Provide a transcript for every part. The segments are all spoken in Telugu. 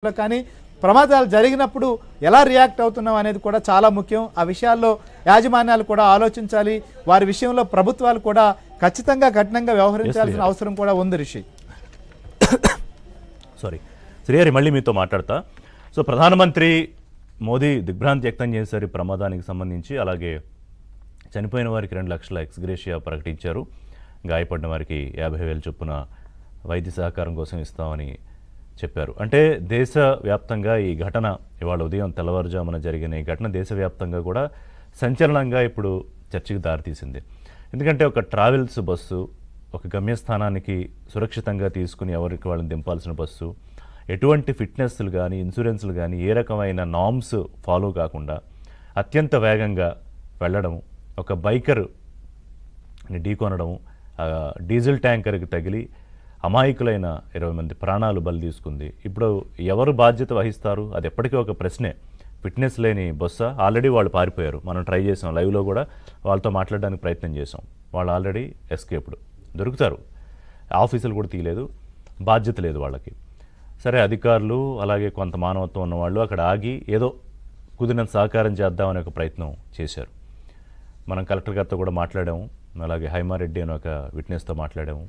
కానీ ప్రమాదాలు జరిగినప్పుడు ఎలా రియాక్ట్ అవుతున్నాం అనేది కూడా చాలా ముఖ్యం. ఆ విషయాల్లో యాజమాన్యాలు కూడా ఆలోచించాలి. వారి విషయంలో ప్రభుత్వాలు కూడా ఖచ్చితంగా కఠినంగా వ్యవహరించాల్సిన అవసరం కూడా ఉంది. రిషి శ్రీహరి మళ్ళీ మీతో మాట్లాడతా. సో ప్రధానమంత్రి మోదీ దిగ్భ్రాంతి వ్యక్తం చేశారు ఈ ప్రమాదానికి సంబంధించి. అలాగే చనిపోయిన వారికి 2 లక్షల ఎక్స్గ్రేషియా ప్రకటించారు. గాయపడిన వారికి 50,000 చొప్పున వైద్య సహకారం కోసం ఇస్తామని చెప్పారు. అంటే దేశవ్యాప్తంగా ఈ ఘటన ఇవాళ ఉదయం తెల్లవారుజామున జరిగిన ఈ ఘటన దేశవ్యాప్తంగా కూడా సంచలనంగా ఇప్పుడు చర్చకు దారితీసింది. ఎందుకంటే ఒక ట్రావెల్స్ బస్సు ఒక గమ్యస్థానానికి సురక్షితంగా తీసుకుని ఎవరికి వాళ్ళని దింపాల్సిన బస్సు ఎటువంటి ఫిట్నెస్లు కానీ ఇన్సూరెన్స్లు కానీ ఏ రకమైన నామ్స్ ఫాలో కాకుండా అత్యంత వేగంగా వెళ్ళడం, ఒక బైకర్ని ఢీకొనడం, డీజిల్ ట్యాంకర్కి తగిలి అమాయకులైన 20 మంది ప్రాణాలు బలి తీసుకుంది. ఇప్పుడు ఎవరు బాధ్యత వహిస్తారు? అది ఎప్పటికీ ఒక ప్రశ్నే. ఫిట్నెస్ లేని బస్సా? ఆల్రెడీ వాళ్ళు పారిపోయారు. మనం ట్రై చేసాం, లైవ్లో కూడా వాళ్ళతో మాట్లాడడానికి ప్రయత్నం చేసాం. వాళ్ళు ఆల్రెడీ ఎస్కేప్డ్, దొరుకుతారు. ఆఫీసులు కూడా తీయలేదు, బాధ్యత లేదు వాళ్ళకి. సరే, అధికారులు అలాగే కొంత మానవత్వం ఉన్నవాళ్ళు అక్కడ ఆగి ఏదో కుదిరినంత సహకారం చేద్దామనే ఒక ప్రయత్నం చేశారు. మనం కలెక్టర్ గారితో కూడా మాట్లాడాము, అలాగే హైమారెడ్డి అని ఒక విట్నెస్తో మాట్లాడాము.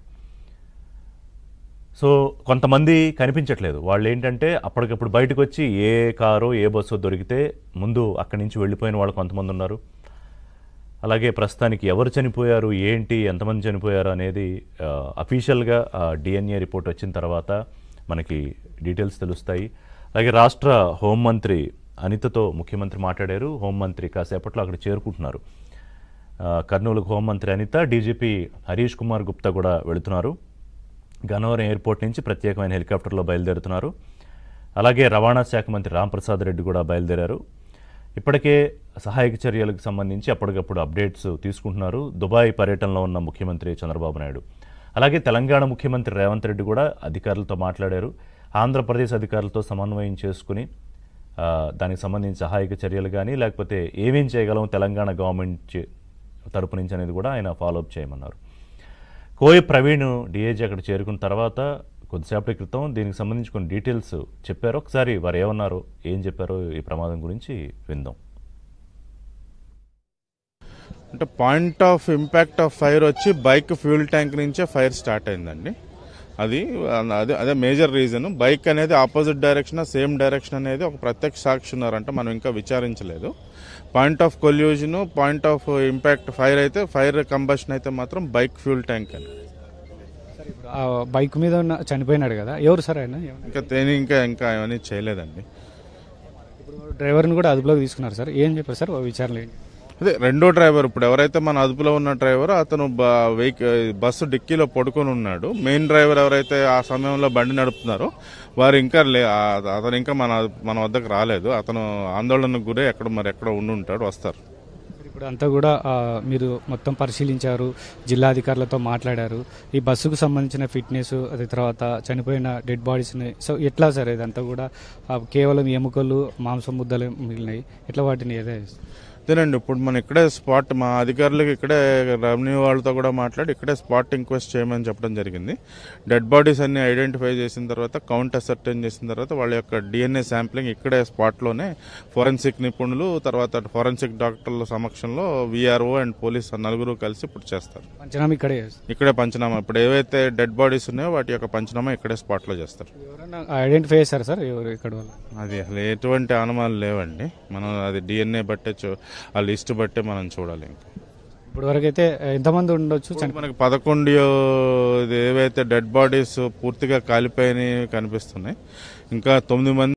సో కొంతమంది కనిపించట్లేదు. వాళ్ళు ఏంటంటే అప్పటికప్పుడు బయటకు వచ్చి ఏ కారో ఏ బస్సో దొరికితే ముందు అక్కడి నుంచి వెళ్ళిపోయిన వాళ్ళు కొంతమంది ఉన్నారు. అలాగే ప్రస్తుతానికి ఎవరు చనిపోయారు, ఏంటి, ఎంతమంది చనిపోయారు అనేది అఫీషియల్గా డిఎన్ఏ రిపోర్ట్ వచ్చిన తర్వాత మనకి డీటెయిల్స్ తెలుస్తాయి. అలాగే రాష్ట్ర హోంమంత్రి అనితతో ముఖ్యమంత్రి మాట్లాడారు. హోంమంత్రి కాసేపట్లో అక్కడ చేరుకుంటున్నారు. కర్నూలుకు హోంమంత్రి అనిత, డీజీపీ హరీష్ కుమార్ గుప్తా కూడా వెళుతున్నారు. గన్నవరం ఎయిర్పోర్ట్ నుంచి ప్రత్యేకమైన హెలికాప్టర్లో బయలుదేరుతున్నారు. అలాగే రవాణా శాఖ మంత్రి రాంప్రసాద్ రెడ్డి కూడా బయలుదేరారు. ఇప్పటికే సహాయక చర్యలకు సంబంధించి అప్పటికప్పుడు అప్డేట్స్ తీసుకుంటున్నారు. దుబాయ్ పర్యటనలో ఉన్న ముఖ్యమంత్రి చంద్రబాబు నాయుడు, అలాగే తెలంగాణ ముఖ్యమంత్రి రేవంత్ రెడ్డి కూడా అధికారులతో మాట్లాడారు. ఆంధ్రప్రదేశ్ అధికారులతో సమన్వయం చేసుకుని దానికి సంబంధించి సహాయక చర్యలు కానీ లేకపోతే ఏమేం చేయగలం తెలంగాణ గవర్నమెంట్ తరపు నుంచి అనేది కూడా ఆయన ఫాలోఅప్ చేయమన్నారు. కోయ ప్రవీణ్ డిఏజీ అక్కడ చేరుకున్న తర్వాత కొద్దిసేపటి క్రితం దీనికి సంబంధించి కొన్ని డీటెయిల్స్ చెప్పారు. ఒకసారి వారు ఏమన్నారో, ఏం చెప్పారో ఈ ప్రమాదం గురించి విందాం. అంటే point of impact of fire వచ్చి బైక్ ఫ్యూల్ ట్యాంక్ నుంచే ఫైర్ స్టార్ట్ అయిందండి. అదే మేజర్ రీజన్. బైక్ అనేది ఆపోజిట్ డైరెక్షన్, సేమ్ డైరెక్షన్ అనేది ఒక ప్రత్యక్ష సాక్షి ఉన్నారంటే మనం ఇంకా విచారించలేదు. Point of collision, point of impact fire అయితే, ఫైర్ కంబషన్ అయితే మాత్రం బైక్ ఫ్యూల్ ట్యాంక్ అని. బైక్ మీద చనిపోయినాడు కదా, ఎవరు సార్ ఆయన? ఇంకా ఏమీ చేయలేదండి. ఇప్పుడు డ్రైవర్ని కూడా అదుపులోకి తీసుకున్నారు సార్. ఏం చెప్పారు సార్ విచారణ? అదే రెండో డ్రైవర్, ఇప్పుడు ఎవరైతే మన అదుపులో ఉన్న డ్రైవర్, అతను బస్సు డిక్కీలో పడుకొని ఉన్నాడు. మెయిన్ డ్రైవర్ ఎవరైతే ఆ సమయంలో బండి నడుపుతున్నారో వారు ఇంకా అతను ఇంకా మన వద్దకు రాలేదు. అతను ఆందోళనకు గురై ఎక్కడో ఉండి ఉంటాడు, వస్తారు. ఇప్పుడు అంతా కూడా మీరు మొత్తం పరిశీలించారు, జిల్లాధికారులతో మాట్లాడారు. ఈ బస్సుకు సంబంధించిన ఫిట్నెస్, అది తర్వాత చనిపోయిన డెడ్ బాడీస్ని, సో ఎట్లా సార్ ఇదంతా కూడా కేవలం ఎముకలు మాంసం ముద్దలు మిగిలినాయి, ఎట్లా వాటిని ఏదో అదేనండి. ఇప్పుడు మనం ఇక్కడే స్పాట్, మా అధికారులకు ఇక్కడే రెవెన్యూ వాళ్ళతో కూడా మాట్లాడి ఇక్కడే స్పాట్ ఇంక్వెస్ట్ చేయమని చెప్పడం జరిగింది. డెడ్ బాడీస్ అన్ని ఐడెంటిఫై చేసిన తర్వాత, కౌంట్ అసర్టైన్ చేసిన తర్వాత వాళ్ళ యొక్క డిఎన్ఏ శాంప్లింగ్ ఇక్కడే స్పాట్లోనే ఫోరెన్సిక్ నిపుణులు, తర్వాత ఫోరెన్సిక్ డాక్టర్ల సమక్షంలో విఆర్ఓ అండ్ పోలీస్ నలుగురు కలిసి ఇప్పుడు చేస్తారు. పంచనామా ఇక్కడే పంచనామా. ఇప్పుడు ఏవైతే డెడ్ బాడీస్ ఉన్నాయో వాటి యొక్క పంచనామా ఇక్కడే స్పాట్లో చేస్తారు. ఐడెంటిఫై చేశారు సార్ ఎవరు ఇక్కడ? అది అసలు ఎటువంటి అనుమానాలు లేవండి. మనం అది డిఎన్ఏ బట్టే, ఆ లిస్ట్ బట్టే మనం చూడాలి. ఇప్పుడు వరకు అయితే ఎంతమంది ఉండొచ్చు? మనకి 11 ఏవైతే డెడ్ బాడీస్ పూర్తిగా కాలిపోయినాయి కనిపిస్తున్నాయి. ఇంకా 9 మంది